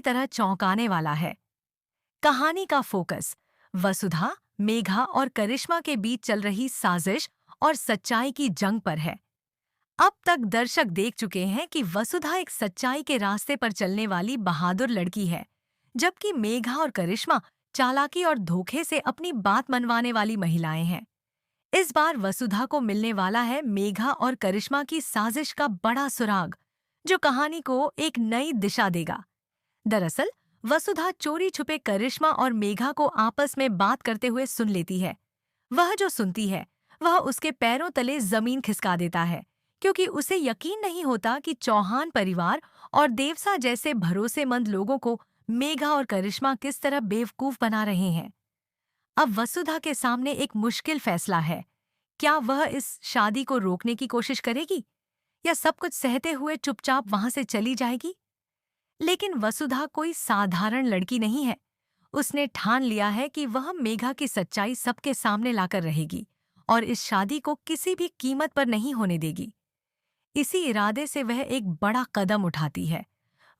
पूरी तरह चौंकाने वाला है। कहानी का फोकस वसुधा, मेघा और करिश्मा के बीच चल रही साजिश और सच्चाई की जंग पर है। अब तक दर्शक देख चुके हैं कि वसुधा एक सच्चाई के रास्ते पर चलने वाली बहादुर लड़की है, जबकि मेघा और करिश्मा चालाकी और धोखे से अपनी बात मनवाने वाली महिलाएं हैं। इस बार वसुधा को मिलने वाला है मेघा और करिश्मा की साजिश का बड़ा सुराग, जो कहानी को एक नई दिशा देगा। दरअसल वसुधा चोरी छुपे करिश्मा और मेघा को आपस में बात करते हुए सुन लेती है। वह जो सुनती है वह उसके पैरों तले जमीन खिसका देता है, क्योंकि उसे यकीन नहीं होता कि चौहान परिवार और देवसा जैसे भरोसेमंद लोगों को मेघा और करिश्मा किस तरह बेवकूफ बना रहे हैं। अब वसुधा के सामने एक मुश्किल फैसला है। क्या वह इस शादी को रोकने की कोशिश करेगी या सब कुछ सहते हुए चुपचाप वहां से चली जाएगी? लेकिन वसुधा कोई साधारण लड़की नहीं है। उसने ठान लिया है कि वह मेघा की सच्चाई सबके सामने लाकर रहेगी और इस शादी को किसी भी कीमत पर नहीं होने देगी। इसी इरादे से वह एक बड़ा कदम उठाती है।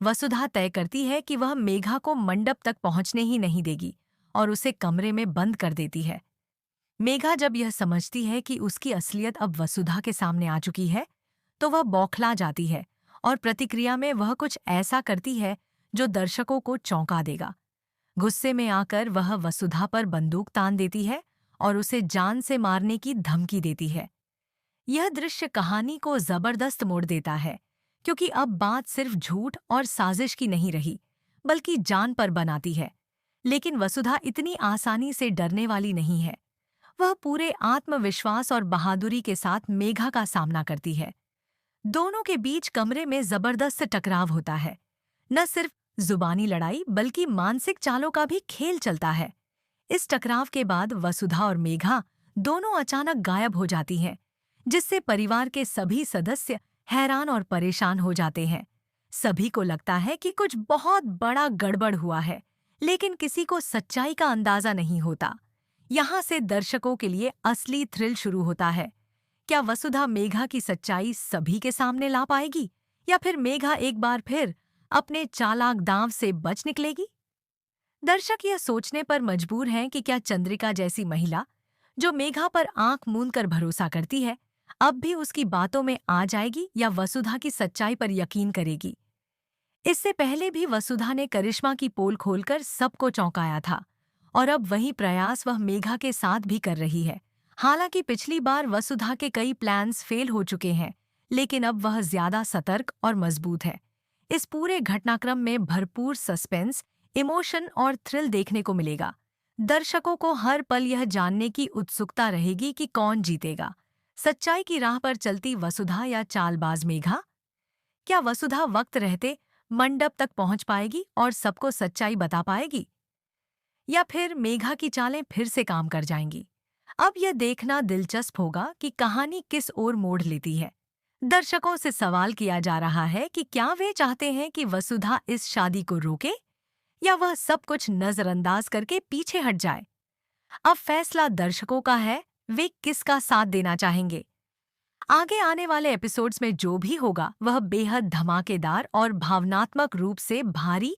वसुधा तय करती है कि वह मेघा को मंडप तक पहुंचने ही नहीं देगी और उसे कमरे में बंद कर देती है। मेघा जब यह समझती है कि उसकी असलियत अब वसुधा के सामने आ चुकी है, तो वह बौखला जाती है और प्रतिक्रिया में वह कुछ ऐसा करती है जो दर्शकों को चौंका देगा। गुस्से में आकर वह वसुधा पर बंदूक तान देती है और उसे जान से मारने की धमकी देती है। यह दृश्य कहानी को जबरदस्त मोड़ देता है, क्योंकि अब बात सिर्फ झूठ और साजिश की नहीं रही, बल्कि जान पर बनाती है। लेकिन वसुधा इतनी आसानी से डरने वाली नहीं है। वह पूरे आत्मविश्वास और बहादुरी के साथ मेघा का सामना करती है। दोनों के बीच कमरे में जबरदस्त टकराव होता है। न सिर्फ जुबानी लड़ाई बल्कि मानसिक चालों का भी खेल चलता है। इस टकराव के बाद वसुधा और मेघा दोनों अचानक गायब हो जाती हैं, जिससे परिवार के सभी सदस्य हैरान और परेशान हो जाते हैं। सभी को लगता है कि कुछ बहुत बड़ा गड़बड़ हुआ है, लेकिन किसी को सच्चाई का अंदाजा नहीं होता। यहाँ से दर्शकों के लिए असली थ्रिल शुरू होता है। क्या वसुधा मेघा की सच्चाई सभी के सामने ला पाएगी या फिर मेघा एक बार फिर अपने चालाक दांव से बच निकलेगी? दर्शक यह सोचने पर मजबूर हैं कि क्या चंद्रिका जैसी महिला, जो मेघा पर आंख मूंद कर भरोसा करती है, अब भी उसकी बातों में आ जाएगी या वसुधा की सच्चाई पर यकीन करेगी। इससे पहले भी वसुधा ने करिश्मा की पोल खोलकर सबको चौंकाया था और अब वही प्रयास वह मेघा के साथ भी कर रही है। हालांकि पिछली बार वसुधा के कई प्लान्स फेल हो चुके हैं, लेकिन अब वह ज्यादा सतर्क और मजबूत है। इस पूरे घटनाक्रम में भरपूर सस्पेंस, इमोशन और थ्रिल देखने को मिलेगा। दर्शकों को हर पल यह जानने की उत्सुकता रहेगी कि कौन जीतेगा, सच्चाई की राह पर चलती वसुधा या चालबाज मेघा। क्या वसुधा वक्त रहते मंडप तक पहुंच पाएगी और सबको सच्चाई बता पाएगी, या फिर मेघा की चालें फिर से काम कर जाएंगी? अब यह देखना दिलचस्प होगा कि कहानी किस ओर मोड़ लेती है। दर्शकों से सवाल किया जा रहा है कि क्या वे चाहते हैं कि वसुधा इस शादी को रोके या वह सब कुछ नजरअंदाज करके पीछे हट जाए। अब फैसला दर्शकों का है, वे किसका साथ देना चाहेंगे। आगे आने वाले एपिसोड्स में जो भी होगा वह बेहद धमाकेदार और भावनात्मक रूप से भारी